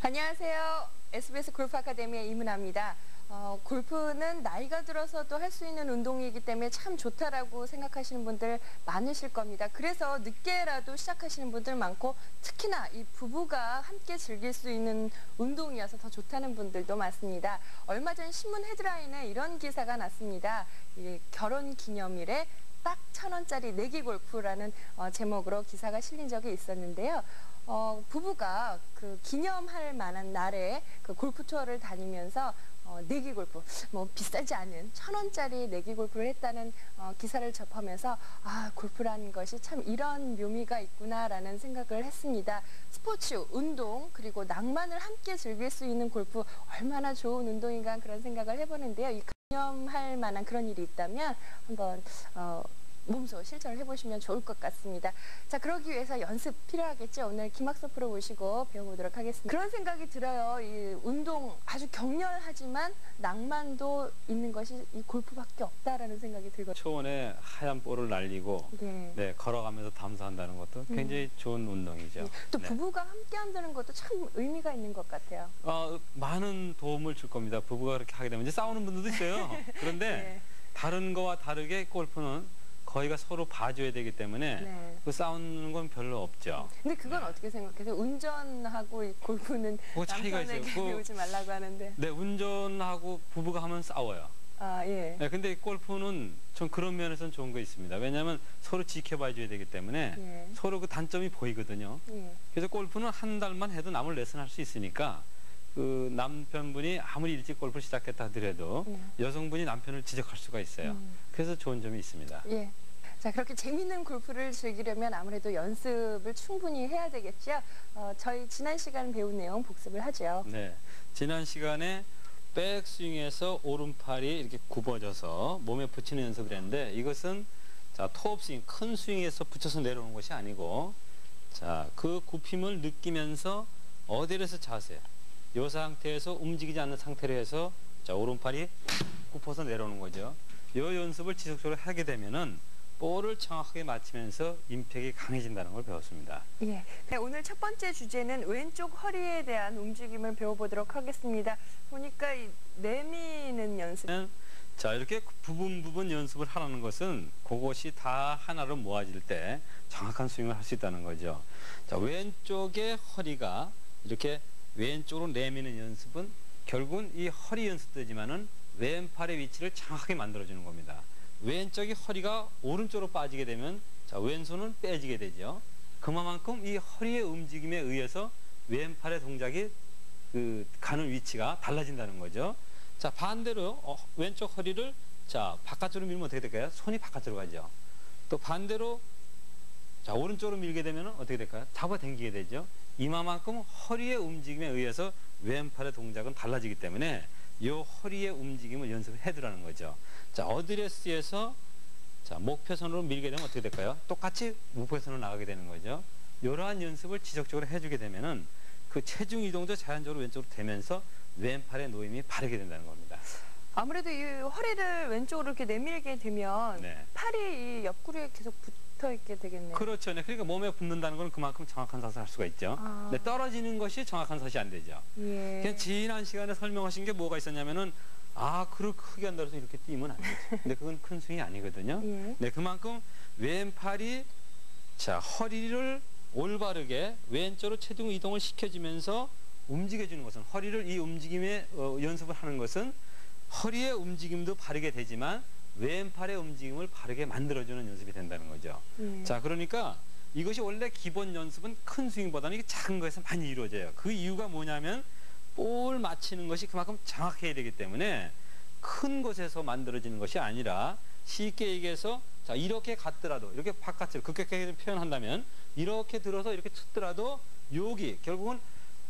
안녕하세요. SBS 골프 아카데미의 이문아입니다. 골프는 나이가 들어서도 할 수 있는 운동이기 때문에 참 좋다라고 생각하시는 분들 많으실 겁니다. 그래서 늦게라도 시작하시는 분들 많고 특히나 이 부부가 함께 즐길 수 있는 운동이어서 더 좋다는 분들도 많습니다. 얼마 전 신문 헤드라인에 이런 기사가 났습니다. 이 결혼 기념일에 딱 1,000원짜리 내기 골프라는 제목으로 기사가 실린 적이 있었는데요. 부부가 그 기념할 만한 날에 그 골프 투어를 다니면서 내기 골프, 뭐 비싸지 않은 1,000원짜리 내기 골프를 했다는 기사를 접하면서 아, 골프라는 것이 참 이런 묘미가 있구나라는 생각을 했습니다. 스포츠, 운동, 그리고 낭만을 함께 즐길 수 있는 골프 얼마나 좋은 운동인가 그런 생각을 해보는데요. 이 기념할 만한 그런 일이 있다면 한번 몸소 실천을 해보시면 좋을 것 같습니다. 자, 그러기 위해서 연습 필요하겠죠. 오늘 김학서 프로 모시고 배워보도록 하겠습니다. 그런 생각이 들어요. 이 운동 아주 격렬하지만 낭만도 있는 것이 이 골프밖에 없다라는 생각이 들거든요. 초원에 하얀 볼을 날리고 네, 걸어가면서 담수한다는 것도 굉장히 좋은 운동이죠. 또 부부가 함께 한다는 것도 참 의미가 있는 것 같아요. 많은 도움을 줄 겁니다. 부부가 그렇게 하게 되면 이제 싸우는 분들도 있어요. 그런데 다른 거와 다르게 골프는 거의가 서로 봐줘야 되기 때문에 그 싸우는 건 별로 없죠. 근데 그건 어떻게 생각하세요? 운전하고 이 골프는 차이가 있어요. 남편에게 배우지 말라고 하는데. 네, 운전하고 부부가 하면 싸워요. 아, 예. 네, 근데 골프는 전 그런 면에서는 좋은 거 있습니다. 왜냐하면 서로 지켜봐줘야 되기 때문에 서로 그 단점이 보이거든요. 그래서 골프는 한 달만 해도 남을 레슨할 수 있으니까 그 남편분이 아무리 일찍 골프를 시작했다 하더라도 여성분이 남편을 지적할 수가 있어요. 그래서 좋은 점이 있습니다. 예. 자, 그렇게 재밌는 골프를 즐기려면 아무래도 연습을 충분히 해야 되겠죠. 저희 지난 시간 배운 내용 복습을 하죠. 네, 지난 시간에 백스윙에서 오른팔이 이렇게 굽어져서 몸에 붙이는 연습을 했는데 이것은 자, 톱 스윙, 큰 스윙에서 붙여서 내려오는 것이 아니고 자, 그 굽힘을 느끼면서 어디에서 자세, 이 상태에서 움직이지 않는 상태로 해서 자, 오른팔이 굽어서 내려오는 거죠. 이 연습을 지속적으로 하게 되면은 볼을 정확하게 맞추면서 임팩이 강해진다는 걸 배웠습니다. 예. 네, 오늘 첫 번째 주제는 왼쪽 허리에 대한 움직임을 배워보도록 하겠습니다. 보니까 이 내미는 연습. 자, 이렇게 부분 연습을 하라는 것은 그것이 다 하나로 모아질 때 정확한 스윙을 할 수 있다는 거죠. 자, 왼쪽의 허리가 이렇게 왼쪽으로 내미는 연습은 결국은 이 허리 연습되지만은 왼팔의 위치를 정확하게 만들어주는 겁니다. 왼쪽이 허리가 오른쪽으로 빠지게 되면 자, 왼손은 빼지게 되죠. 그만큼 이 허리의 움직임에 의해서 왼팔의 동작이 가는 위치가 달라진다는 거죠. 자, 반대로 왼쪽 허리를 자, 바깥쪽으로 밀면 어떻게 될까요? 손이 바깥으로 가죠. 또 반대로 자, 오른쪽으로 밀게 되면 어떻게 될까요? 잡아당기게 되죠. 이만큼 허리의 움직임에 의해서 왼팔의 동작은 달라지기 때문에 이 허리의 움직임을 연습을 해두라는 거죠. 자, 어드레스에서 자, 목표선으로 밀게 되면 어떻게 될까요? 똑같이 목표선으로 나가게 되는 거죠. 이러한 연습을 지속적으로 해주게 되면은 그 체중 이동도 자연적으로 왼쪽으로 되면서 왼팔의 놓임이 바르게 된다는 겁니다. 아무래도 이 허리를 왼쪽으로 이렇게 내밀게 되면 팔이 이 옆구리에 계속 붙어 있게 되겠네요. 그렇죠. 네. 그러니까 몸에 붙는다는 건 그만큼 정확한 샷을 할 수가 있죠. 근데 떨어지는 것이 정확한 샷이 안 되죠. 그냥 지난 시간에 설명하신 게 뭐가 있었냐면은 그렇게 크게 한다고 해서 이렇게 뛰면 안 되죠. 근데 그건 큰 스윙이 아니거든요. 네, 그만큼 왼팔이 자, 허리를 올바르게 왼쪽으로 체중 이동을 시켜주면서 움직여주는 것은 허리를 이 움직임에 연습을 하는 것은 허리의 움직임도 바르게 되지만 왼팔의 움직임을 바르게 만들어주는 연습이 된다는 거죠. 자, 그러니까 이것이 원래 기본 연습은 큰 스윙보다는 이게 작은 거에서 많이 이루어져요. 그 이유가 뭐냐면 볼 맞히는 것이 그만큼 정확해야 되기 때문에 큰 곳에서 만들어지는 것이 아니라 쉽게 얘기해서 자, 이렇게 갔더라도 이렇게 바깥으로 급격하게 표현한다면 이렇게 들어서 이렇게 쳤더라도 여기 결국은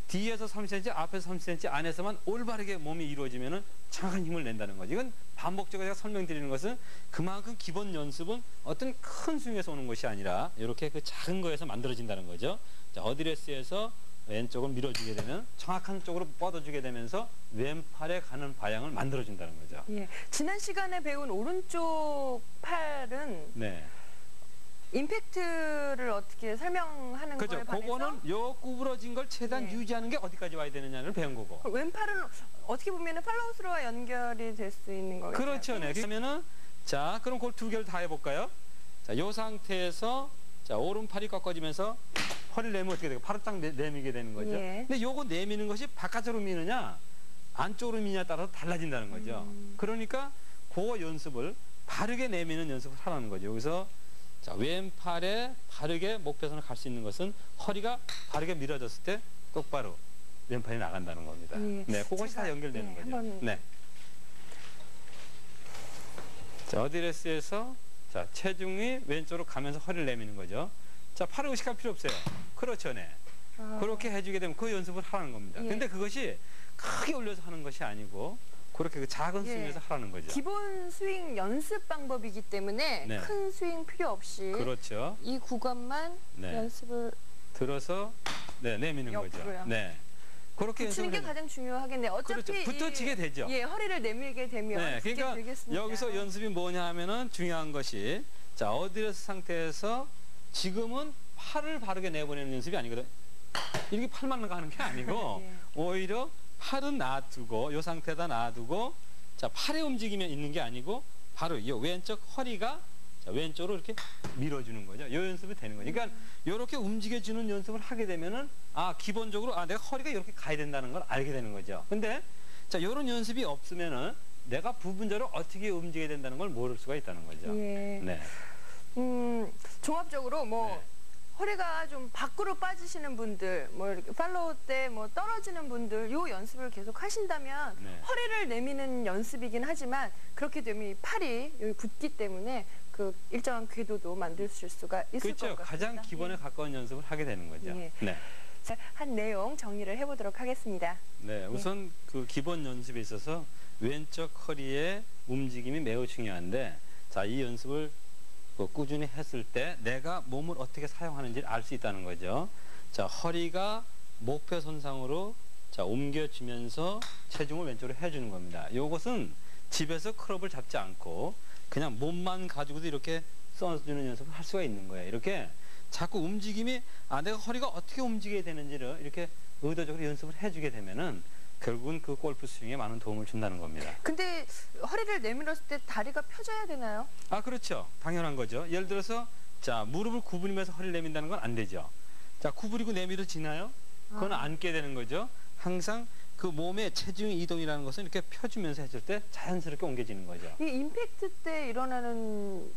뒤에서 3cm, 앞에서 3cm 안에서만 올바르게 몸이 이루어지면은 정확한 힘을 낸다는 거죠. 이건 반복적으로 제가 설명드리는 것은 그만큼 기본 연습은 어떤 큰 스윙에서 오는 것이 아니라 이렇게 그 작은 거에서 만들어진다는 거죠. 자, 어드레스에서 왼쪽을 밀어주게 되면 정확한 쪽으로 뻗어주게 되면서 왼팔에 가는 방향을 만들어준다는 거죠. 예, 지난 시간에 배운 오른쪽 팔은 임팩트를 어떻게 설명하는 그죠? 거에 반해서 그거는 요 구부러진 걸 최대한 네. 유지하는 게 어디까지 와야 되느냐를 배운 거고. 왼팔은 어떻게 보면 팔로우스루와 연결이 될 수 있는 거겠죠. 그렇죠. 네. 그러면은 자, 그럼 그걸 두 개를 다 해볼까요? 자, 요 상태에서 자, 오른팔이 꺾어지면서 허리를 내면 어떻게 돼요? 팔을 딱 내미게 되는 거죠. 예. 근데 요거 내미는 것이 바깥으로 미느냐 안쪽으로 미느냐에 따라서 달라진다는 거죠. 그러니까 그 연습을 바르게 내미는 연습을 하라는 거죠. 여기서 자, 왼팔에 바르게 목표선을 갈 수 있는 것은 허리가 바르게 밀어졌을 때 똑바로 왼팔이 나간다는 겁니다. 예. 네, 그것이 다 연결되는 거죠. 한번 네. 자, 어드레스에서 자, 체중이 왼쪽으로 가면서 허리를 내미는 거죠. 자, 팔을 의식할 필요 없어요. 그렇죠, 네. 그렇게 해주게 되면 그 연습을 하라는 겁니다. 예. 근데 그것이 크게 올려서 하는 것이 아니고 그렇게 그 작은 예. 스윙에서 하라는 거죠. 기본 스윙 연습 방법이기 때문에 네. 큰 스윙 필요 없이 그렇죠. 이 구간만 네. 연습을 들어서 네, 내미는 옆으로요. 거죠. 네. 그렇게 붙이는 게 연습을 가장 중요하겠네요. 어차피 그렇죠. 붙어지게 되죠. 예, 허리를 내밀게 되면 네, 붙게 그러니까 되겠습니다. 여기서 연습이 뭐냐 하면은 중요한 것이 자, 어드레스 상태에서 지금은 팔을 바르게 내보내는 연습이 아니거든. 이렇게 팔만 가는 게 아니고 예. 오히려 팔은 놔두고 이 상태에다 놔두고 자, 팔의 움직임이 있는 게 아니고 바로 이 왼쪽 허리가 자, 왼쪽으로 이렇게 밀어주는 거죠. 이 연습이 되는 거죠. 그러니까 이렇게 움직여주는 연습을 하게 되면은 아, 기본적으로 아, 내가 허리가 이렇게 가야 된다는 걸 알게 되는 거죠. 근데 자, 이런 연습이 없으면은 내가 부분적으로 어떻게 움직여야 된다는 걸 모를 수가 있다는 거죠. 예. 네. 종합적으로 뭐 네. 허리가 좀 밖으로 빠지시는 분들, 뭐 이렇게 팔로우 때 뭐 떨어지는 분들, 요 연습을 계속 하신다면 네. 허리를 내미는 연습이긴 하지만 그렇게 되면 이 팔이 여기 붙기 때문에 그 일정한 궤도도 만드실 수가 있을 그렇죠. 것 같습니다. 가장 기본에 가까운 연습을 하게 되는 거죠. 예. 네. 자, 한 내용 정리를 해보도록 하겠습니다. 네, 우선 그 기본 연습에 있어서 왼쪽 허리의 움직임이 매우 중요한데, 자, 이 연습을 그 꾸준히 했을 때 내가 몸을 어떻게 사용하는지를 알 수 있다는 거죠. 자, 허리가 목표 선상으로 자, 옮겨지면서 체중을 왼쪽으로 해주는 겁니다. 이것은 집에서 클럽을 잡지 않고 그냥 몸만 가지고도 이렇게 써주는 연습을 할 수가 있는 거예요. 이렇게 자꾸 움직임이 아, 내가 허리가 어떻게 움직여야 되는지를 이렇게 의도적으로 연습을 해주게 되면은 결국은 그 골프 스윙에 많은 도움을 준다는 겁니다. 근데 허리를 내밀었을 때 다리가 펴져야 되나요? 아, 그렇죠. 당연한 거죠. 예를 들어서 자, 무릎을 구부리면서 허리를 내민다는 건 안 되죠. 자, 구부리고 내밀어지나요? 그건 앉게 되는 거죠. 항상 그 몸의 체중 이동이라는 것은 이렇게 펴주면서 했을 때 자연스럽게 옮겨지는 거죠. 이 임팩트 때 일어나는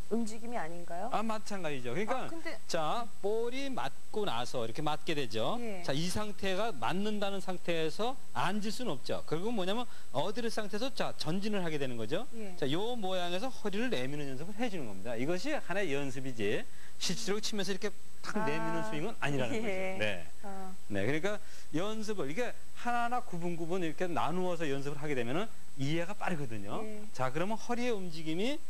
움직임이 아닌가요? 아, 마찬가지죠. 그러니까 근데 자, 볼이 맞고 나서 이렇게 맞게 되죠. 예. 자, 이 상태가 맞는다는 상태에서 앉을 수는 없죠. 결국은 뭐냐면 어드레스 상태에서 자, 전진을 하게 되는 거죠. 예. 자, 요 모양에서 허리를 내미는 연습을 해주는 겁니다. 이것이 하나의 연습이지 실제로 치면서 이렇게 탁 내미는 스윙은 아니라는 예. 거죠. 네. 네, 그러니까 연습을 이게 하나하나 구분 이렇게 나누어서 연습을 하게 되면은 이해가 빠르거든요. 예. 자, 그러면 허리의 움직임이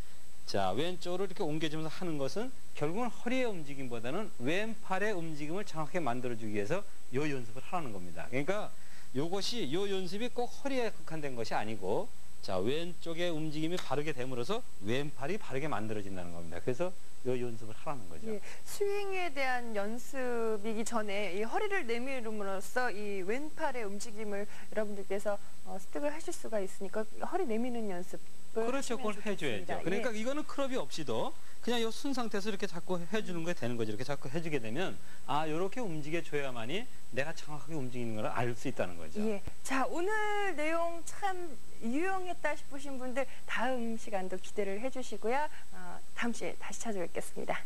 자, 왼쪽으로 이렇게 옮겨지면서 하는 것은 결국은 허리의 움직임보다는 왼팔의 움직임을 정확하게 만들어주기 위해서 요 연습을 하라는 겁니다. 그러니까 요것이 요 연습이 꼭 허리에 국한된 것이 아니고 자, 왼쪽의 움직임이 바르게 됨으로써 왼팔이 바르게 만들어진다는 겁니다. 그래서 요 연습을 하라는 거죠. 예, 스윙에 대한 연습이기 전에 이 허리를 내밀음으로써 이 왼팔의 움직임을 여러분들께서 습득을 하실 수가 있으니까 허리 내미는 연습 그렇죠. 그걸 해줘야죠. 그러니까 이거는 클럽이 없이도 그냥 이 순 상태에서 이렇게 자꾸 해주는 게 되는 거죠. 이렇게 자꾸 해주게 되면 아, 이렇게 움직여줘야만이 내가 정확하게 움직이는 걸 알 수 있다는 거죠. 예. 자, 오늘 내용 참 유용했다 싶으신 분들 다음 시간도 기대를 해주시고요. 다음 주에 다시 찾아뵙겠습니다.